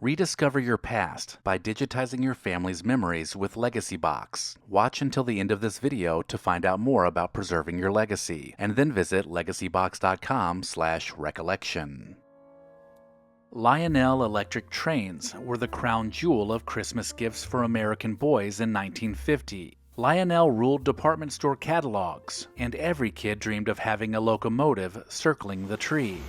Rediscover your past by digitizing your family's memories with LEGACYBOX. Watch until the end of this video to find out more about preserving your legacy, and then visit legacybox.com/recollection. Lionel electric trains were the crown jewel of Christmas gifts for American boys in 1950. Lionel ruled department store catalogs, and every kid dreamed of having a locomotive circling the tree.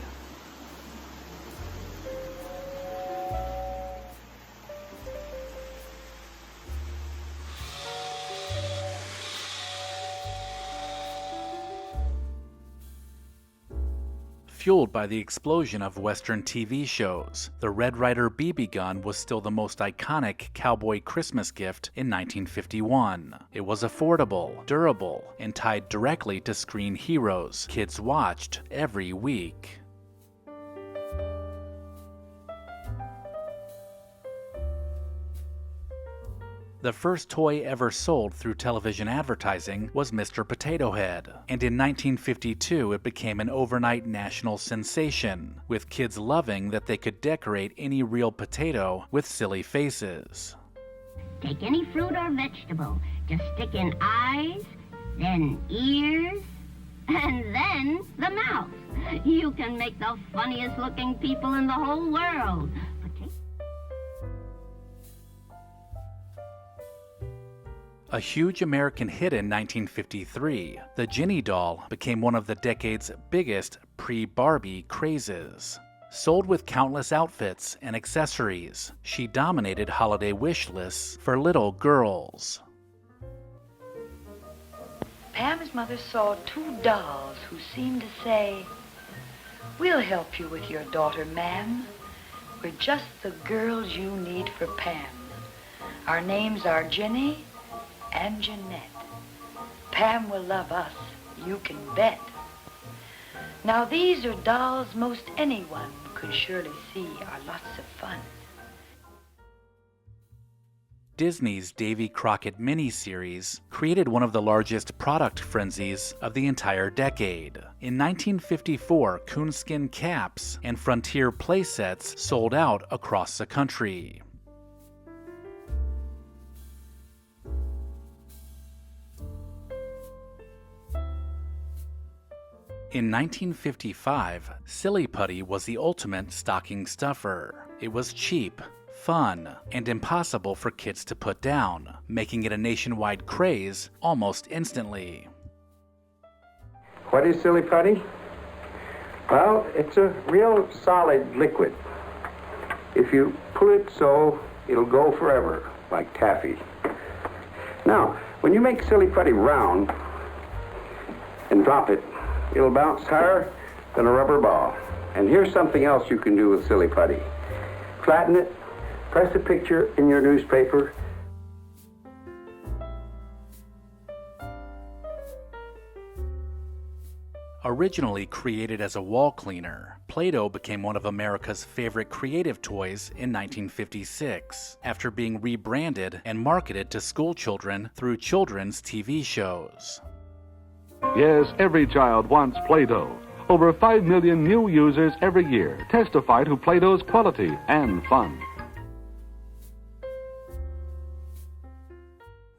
Fueled by the explosion of Western TV shows, the Red Ryder BB gun was still the most iconic cowboy Christmas gift in 1951. It was affordable, durable, and tied directly to screen heroes kids watched every week. The first toy ever sold through television advertising was Mr. Potato Head, and in 1952 it became an overnight national sensation, with kids loving that they could decorate any real potato with silly faces. Take any fruit or vegetable, just stick in eyes, then ears, and then the mouth. You can make the funniest looking people in the whole world. A huge American hit in 1953, the Ginny doll became one of the decade's biggest pre-Barbie crazes. Sold with countless outfits and accessories, she dominated holiday wish lists for little girls. Pam's mother saw two dolls who seemed to say, "We'll help you with your daughter, ma'am. We're just the girls you need for Pam. Our names are Ginny and Jeanette. Pam will love us, you can bet." Now these are dolls most anyone could surely see are lots of fun. Disney's Davy Crockett miniseries created one of the largest product frenzies of the entire decade. In 1954, coonskin caps and Frontier playsets sold out across the country. In 1955, Silly Putty was the ultimate stocking stuffer. It was cheap, fun, and impossible for kids to put down, making it a nationwide craze almost instantly. What is Silly Putty? Well, it's a real solid liquid. If you pull it so, it'll go forever, like taffy. Now, when you make Silly Putty round and drop it, it'll bounce higher than a rubber ball. And here's something else you can do with Silly Putty. Flatten it, press a picture in your newspaper. Originally created as a wall cleaner, Play-Doh became one of America's favorite creative toys in 1956, after being rebranded and marketed to school children through children's TV shows. Yes, every child wants Play-Doh. Over 5 million new users every year testify to Play-Doh's quality and fun.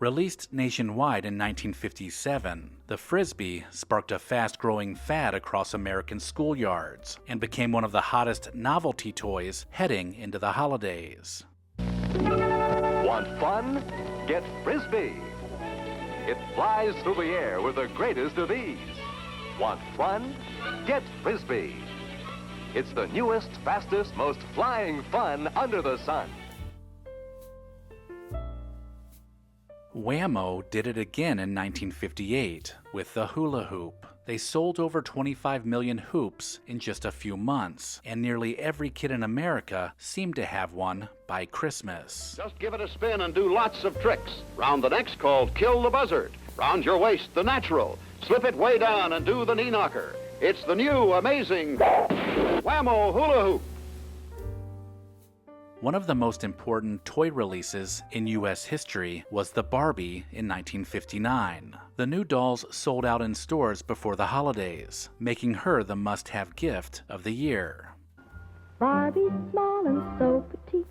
Released nationwide in 1957, the Frisbee sparked a fast-growing fad across American schoolyards and became one of the hottest novelty toys heading into the holidays. Want fun? Get Frisbee. It flies through the air with the greatest of ease. Want fun? Get Frisbee. It's the newest, fastest, most flying fun under the sun. Wham-O did it again in 1958 with the hula hoop. They sold over 25 million hoops in just a few months, and nearly every kid in America seemed to have one by Christmas. Just give it a spin and do lots of tricks. Round the neck's called Kill the Buzzard. Round your waist, the natural. Slip it way down and do the knee knocker. It's the new, amazing Wham-O hula hoop. One of the most important toy releases in U.S. history was the Barbie in 1959. The new dolls sold out in stores before the holidays, making her the must-have gift of the year. Barbie, small and so petite,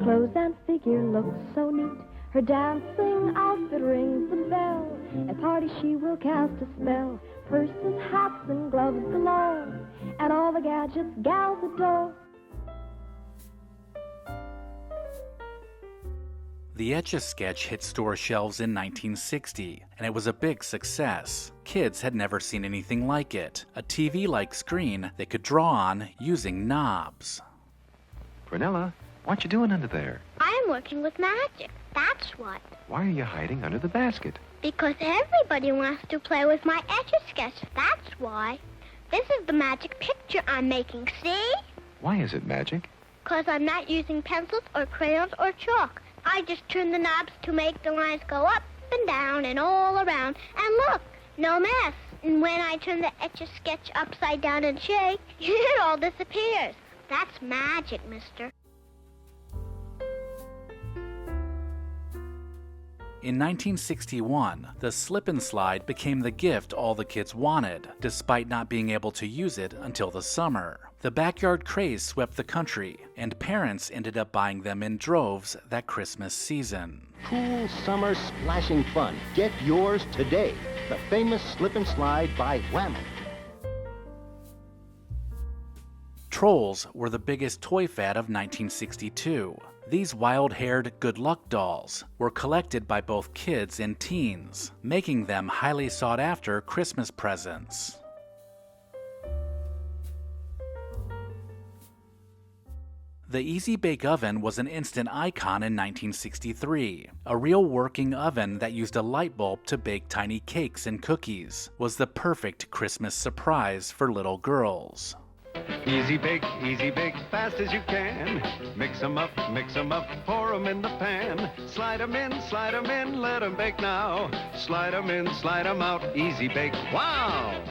clothes and figure look so neat. Her dancing outfit rings the bell. At parties she will cast a spell. Purses, hats, and gloves galore, and all the gadgets gals adore. The Etch-a-Sketch hit store shelves in 1960, and it was a big success. Kids had never seen anything like it, a TV-like screen they could draw on using knobs. Prunella, what you doing under there? I'm working with magic, that's what. Why are you hiding under the basket? Because everybody wants to play with my Etch-a-Sketch, that's why. This is the magic picture I'm making, see? Why is it magic? Because I'm not using pencils or crayons or chalk. I just turn the knobs to make the lines go up and down and all around. And look, no mess. And when I turn the Etch-a-Sketch upside down and shake, it all disappears. That's magic, mister. In 1961, the slip and slide became the gift all the kids wanted, despite not being able to use it until the summer. The backyard craze swept the country, and parents ended up buying them in droves that Christmas season. Cool summer splashing fun. Get yours today. The famous Slip and Slide by Whammo. Trolls were the biggest toy fad of 1962. These wild-haired good luck dolls were collected by both kids and teens, making them highly sought-after Christmas presents. The Easy Bake Oven was an instant icon in 1963. A real working oven that used a light bulb to bake tiny cakes and cookies was the perfect Christmas surprise for little girls. Easy bake, fast as you can. Mix 'em up, pour 'em in the pan. Slide 'em in, let 'em bake now. Slide 'em in, slide 'em out. Easy bake, wow!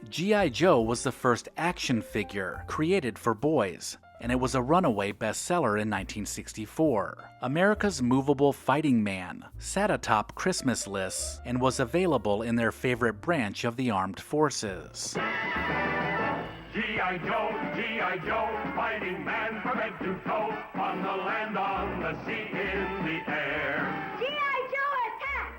G.I. Joe was the first action figure created for boys, and it was a runaway bestseller in 1964. America's movable fighting man sat atop Christmas lists and was available in their favorite branch of the armed forces. G.I. Joe, fighting man from head to toe, on the land, on the sea, in the air. G.I. Joe attack!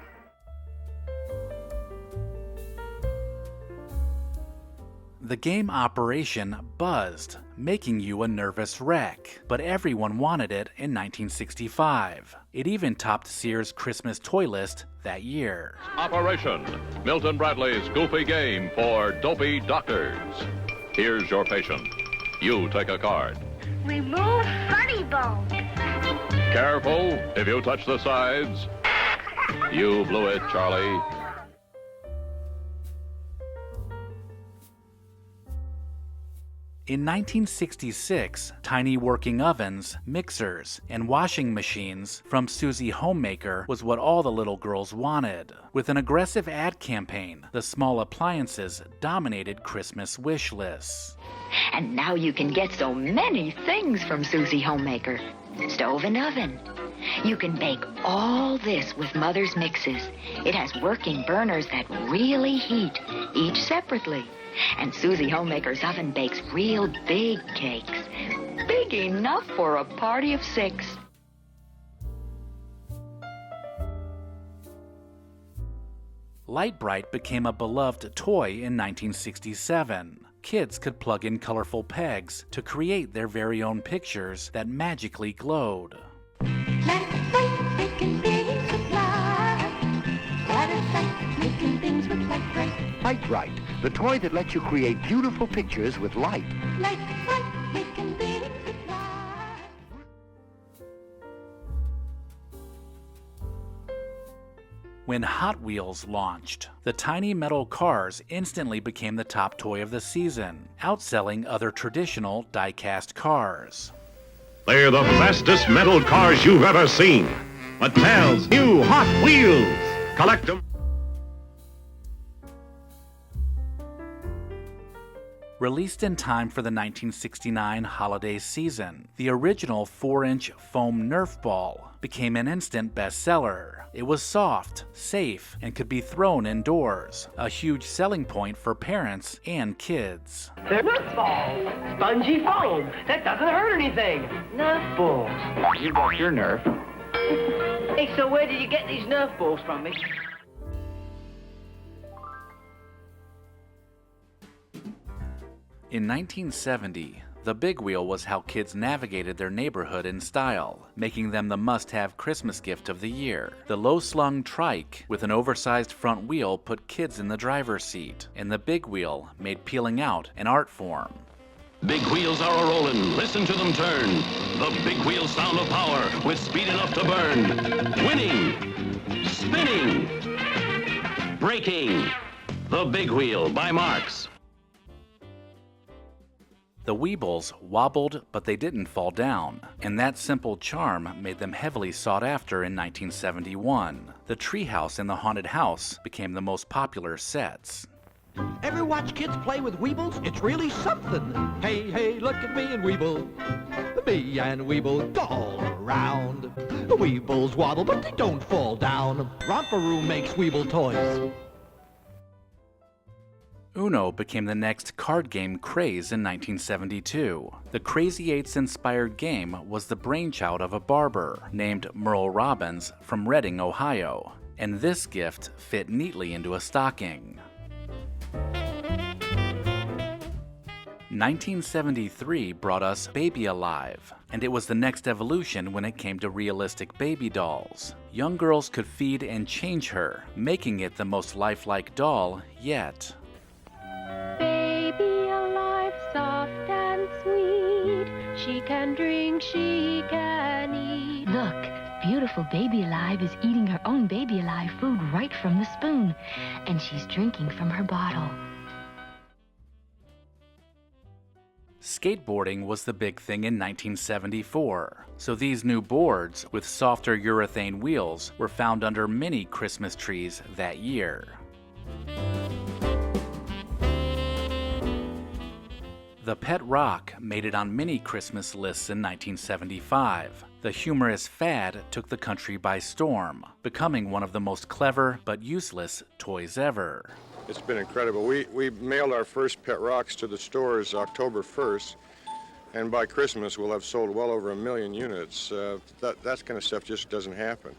The game Operation buzzed, making you a nervous wreck, but everyone wanted it in 1965. It even topped Sears' Christmas toy list that year. Operation, Milton Bradley's goofy game for dopey doctors. Here's your patient. You take a card. Remove funny bone. Careful, if you touch the sides. You blew it, Charlie. In 1966, tiny working ovens, mixers, and washing machines from Susie Homemaker was what all the little girls wanted. With an aggressive ad campaign, the small appliances dominated Christmas wish lists. And now you can get so many things from Susie Homemaker. Stove and oven. You can bake all this with Mother's mixes. It has working burners that really heat, each separately. And Susie Homemaker's oven bakes real big cakes. Big enough for a party of 6. Light-Brite became a beloved toy in 1967. Kids could plug in colorful pegs to create their very own pictures that magically glowed. Light-Brite, the toy that lets you create beautiful pictures with light. When Hot Wheels launched, the tiny metal cars instantly became the top toy of the season, outselling other traditional die-cast cars. They're the fastest metal cars you've ever seen. Mattel's new Hot Wheels. Collect them. Released in time for the 1969 holiday season, the original 4-inch foam Nerf ball became an instant bestseller. It was soft, safe, and could be thrown indoors, a huge selling point for parents and kids. They're Nerf balls. Spongy foam. That doesn't hurt anything. Nerf balls. You got your Nerf. Hey, so where did you get these Nerf balls from, me? In 1970, the big wheel was how kids navigated their neighborhood in style, making them the must-have Christmas gift of the year. The low-slung trike with an oversized front wheel put kids in the driver's seat, and the big wheel made peeling out an art form. Big wheels are a-rollin', listen to them turn. The big wheel sound of power with speed enough to burn. Winning, spinning, braking. The Big Wheel by Marx. The Weebles wobbled, but they didn't fall down, and that simple charm made them heavily sought after in 1971. The treehouse and the haunted house became the most popular sets. Ever watch kids play with Weebles? It's really something. Hey, hey, look at me and Weeble. Me and Weeble all around. The Weebles wobble, but they don't fall down. Romperoo makes Weeble toys. Uno became the next card game craze in 1972. The Crazy Eights-inspired game was the brainchild of a barber named Merle Robbins from Reading, Ohio, and this gift fit neatly into a stocking. 1973 brought us Baby Alive, and it was the next evolution when it came to realistic baby dolls. Young girls could feed and change her, making it the most lifelike doll yet. Baby alive, soft and sweet. She can drink, she can eat. Look, beautiful Baby Alive is eating her own Baby Alive food right from the spoon, and she's drinking from her bottle. Skateboarding was the big thing in 1974, so these new boards with softer urethane wheels were found under many Christmas trees that year. The Pet Rock made it on many Christmas lists in 1975. The humorous fad took the country by storm, becoming one of the most clever but useless toys ever. It's been incredible. We mailed our first Pet Rocks to the stores October 1st, and by Christmas we'll have sold well over 1 million units. That kind of stuff just doesn't happen.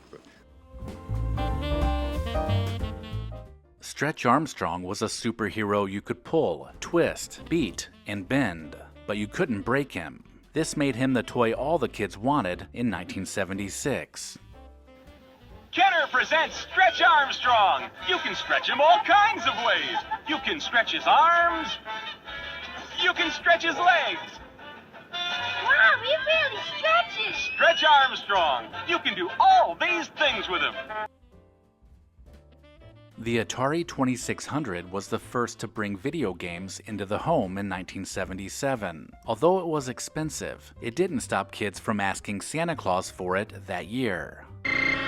Stretch Armstrong was a superhero you could pull, twist, beat, and bend, but you couldn't break him. This made him the toy all the kids wanted in 1976. Kenner presents Stretch Armstrong. You can stretch him all kinds of ways. You can stretch his arms. You can stretch his legs. Wow, he really stretches. Stretch Armstrong. You can do all these things with him. The Atari 2600 was the first to bring video games into the home in 1977. Although it was expensive, it didn't stop kids from asking Santa Claus for it that year.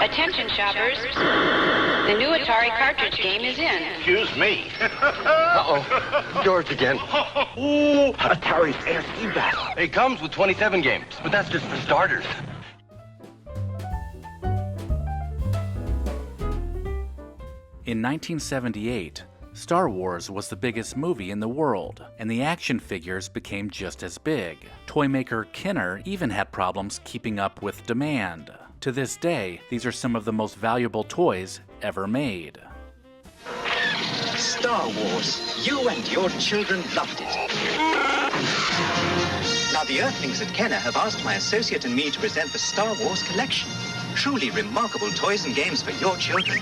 Attention shoppers, the new Atari cartridge game is in. Excuse me. Uh-oh, George again. Ooh, Atari's ASC battle. It comes with 27 games, but that's just for starters. In 1978, Star Wars was the biggest movie in the world, and the action figures became just as big. Toymaker Kenner even had problems keeping up with demand. To this day, these are some of the most valuable toys ever made. Star Wars. You and your children loved it. Now, the Earthlings at Kenner have asked my associate and me to present the Star Wars collection. Truly remarkable toys and games for your children.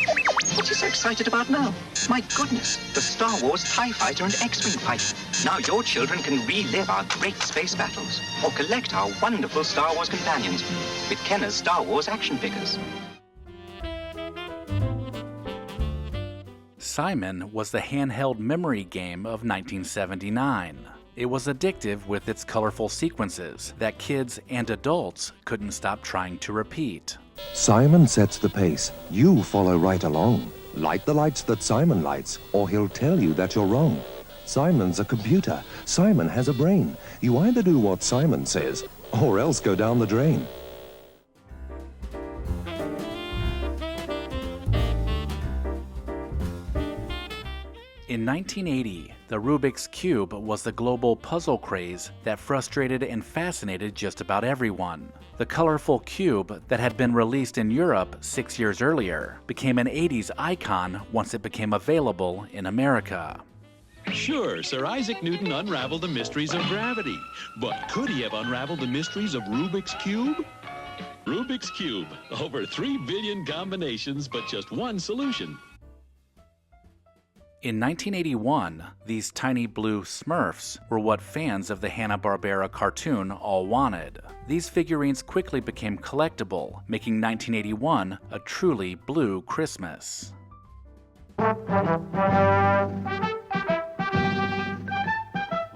What are you so excited about now? My goodness, the Star Wars TIE Fighter and X-Wing fighter. Now your children can relive our great space battles or collect our wonderful Star Wars companions with Kenner's Star Wars action figures. Simon was the handheld memory game of 1979. It was addictive with its colorful sequences that kids and adults couldn't stop trying to repeat. Simon sets the pace. You follow right along. Light the lights that Simon lights, or he'll tell you that you're wrong. Simon's a computer. Simon has a brain. You either do what Simon says, or else go down the drain. In 1980, the Rubik's Cube was the global puzzle craze that frustrated and fascinated just about everyone. The colorful cube that had been released in Europe 6 years earlier became an 80s icon once it became available in America. Sure, Sir Isaac Newton unraveled the mysteries of gravity, but could he have unraveled the mysteries of Rubik's Cube? Rubik's Cube, over 3 billion combinations, but just one solution. In 1981, these tiny blue Smurfs were what fans of the Hanna-Barbera cartoon all wanted. These figurines quickly became collectible, making 1981 a truly blue Christmas.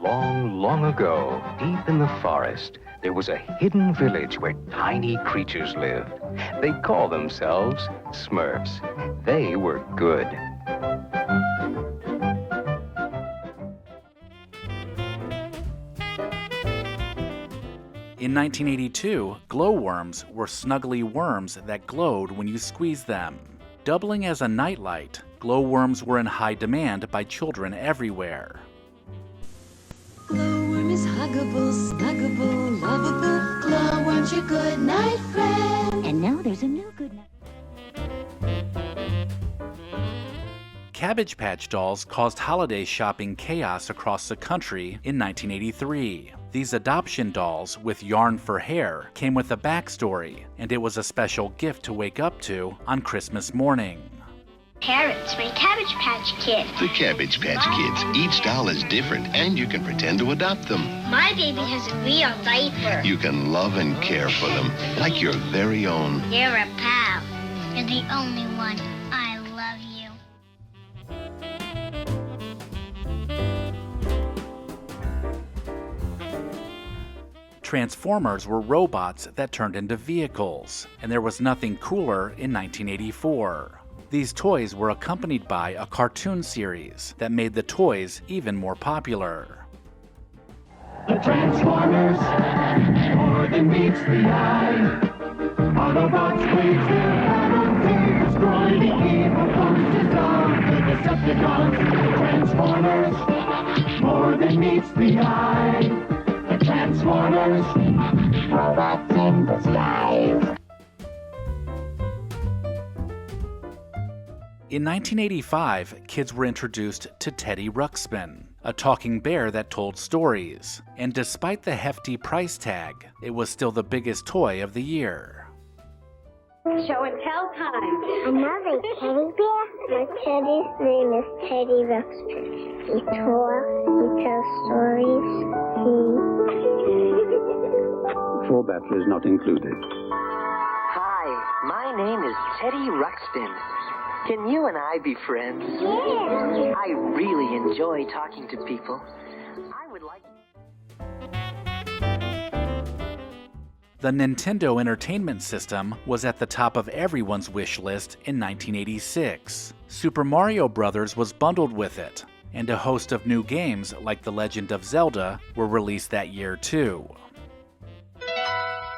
Long, long ago, deep in the forest, there was a hidden village where tiny creatures lived. They called themselves Smurfs. They were good. In 1982, glowworms were snuggly worms that glowed when you squeezed them. Doubling as a nightlight, glowworms were in high demand by children everywhere. Glowworm is huggable, snuggable, lovable. Glowworm's your good night friend. And now there's a new good night. Cabbage Patch dolls caused holiday shopping chaos across the country in 1983. These adoption dolls with yarn for hair came with a backstory, and it was a special gift to wake up to on Christmas morning. Parents, my Cabbage Patch Kid. The Cabbage Patch Kids. Each doll is different, and you can pretend to adopt them. My baby has a real diaper. You can love and care for them, like your very own. You're a pal. You're the only one. I love you. Transformers were robots that turned into vehicles, and there was nothing cooler in 1984. These toys were accompanied by a cartoon series that made the toys even more popular. The Transformers, more than meets the eye. Autobots wage their battle to destroy the evil forces of the Decepticons. The Transformers, more than meets the eye. The Transformers, robots in disguise. In 1985, kids were introduced to Teddy Ruxpin, a talking bear that told stories. And despite the hefty price tag, it was still the biggest toy of the year. Show and tell time. Another teddy bear? My teddy's name is Teddy Ruxpin. He talks, he tells stories, Four batteries not included. Hi, my name is Teddy Ruxpin. Can you and I be friends? Yeah. I really enjoy talking to people. I would like... The Nintendo Entertainment System was at the top of everyone's wish list in 1986. Super Mario Bros. Was bundled with it, and a host of new games like The Legend of Zelda were released that year too.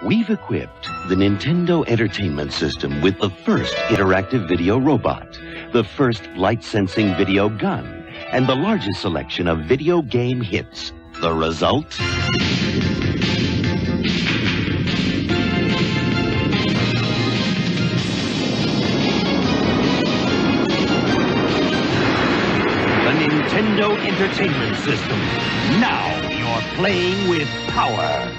We've equipped the Nintendo Entertainment System with the first interactive video robot, the first light-sensing video gun, and the largest selection of video game hits. The result? The Nintendo Entertainment System. Now you're playing with power.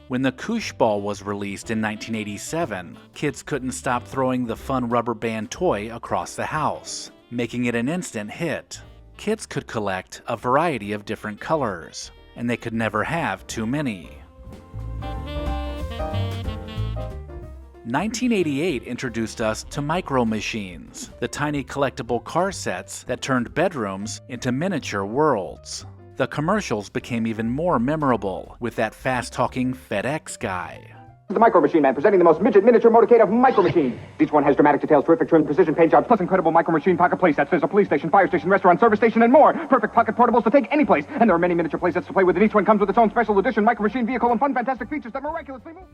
When the Koosh Ball was released in 1987, kids couldn't stop throwing the fun rubber band toy across the house, making it an instant hit. Kids could collect a variety of different colors, and they could never have too many. 1988 introduced us to Micro Machines, the tiny collectible car sets that turned bedrooms into miniature worlds. The commercials became even more memorable with that fast-talking FedEx guy. The Micro Machine Man, presenting the most midget miniature motorcade of micro machines. Each one has dramatic details, terrific trim, precision paint jobs, plus incredible micro machine pocket playsets. There's a police station, fire station, restaurant, service station, and more. Perfect pocket portables to take any place. And there are many miniature playsets to play with, and each one comes with its own special edition micro machine vehicle and fun, fantastic features that miraculously move.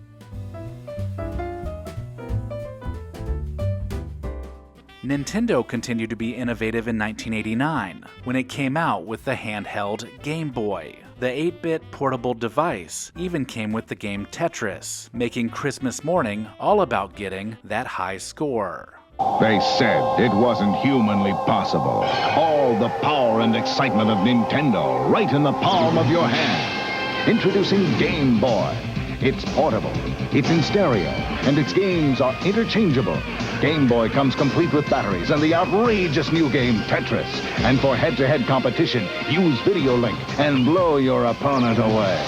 Nintendo continued to be innovative in 1989 when it came out with the handheld Game Boy. The 8-bit portable device even came with the game Tetris, making Christmas morning all about getting that high score. They said it wasn't humanly possible. All the power and excitement of Nintendo right in the palm of your hand. Introducing Game Boy. It's portable, it's in stereo, and its games are interchangeable. Game Boy comes complete with batteries and the outrageous new game Tetris. And for head-to-head competition, use Video Link and blow your opponent away.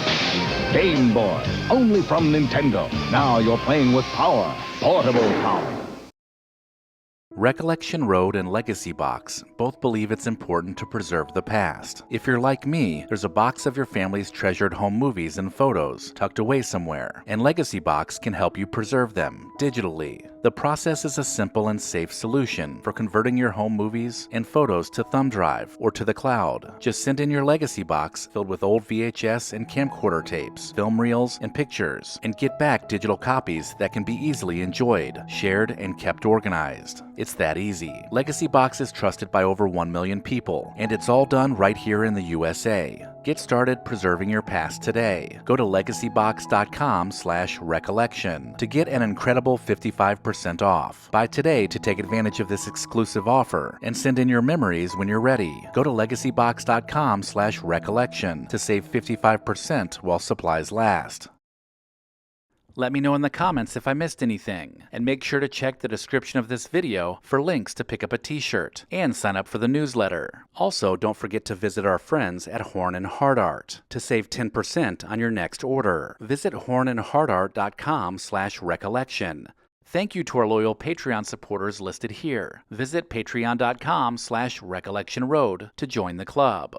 Game Boy, only from Nintendo. Now you're playing with power, portable power. Recollection Road and LEGACYBOX both believe it's important to preserve the past. If you're like me, there's a box of your family's treasured home movies and photos tucked away somewhere, and LEGACYBOX can help you preserve them digitally. The process is a simple and safe solution for converting your home movies and photos to thumb drive or to the cloud. Just send in your LEGACYBOX filled with old VHS and camcorder tapes, film reels, and pictures, and get back digital copies that can be easily enjoyed, shared, and kept organized. It's that easy. LEGACYBOX is trusted by over 1 million people, and it's all done right here in the USA. Get started preserving your past today. Go to LEGACYBOX.com/recollection to get an incredible 55% off. Buy today to take advantage of this exclusive offer and send in your memories when you're ready. Go to LEGACYBOX.com/recollection to save 55% while supplies last. Let me know in the comments if I missed anything, and make sure to check the description of this video for links to pick up a t-shirt and sign up for the newsletter. Also, don't forget to visit our friends at Horn & Hardart to save 10% on your next order. Visit hornandhardart.com/recollection. Thank you to our loyal Patreon supporters listed here. Visit patreon.com/recollectionroad to join the club.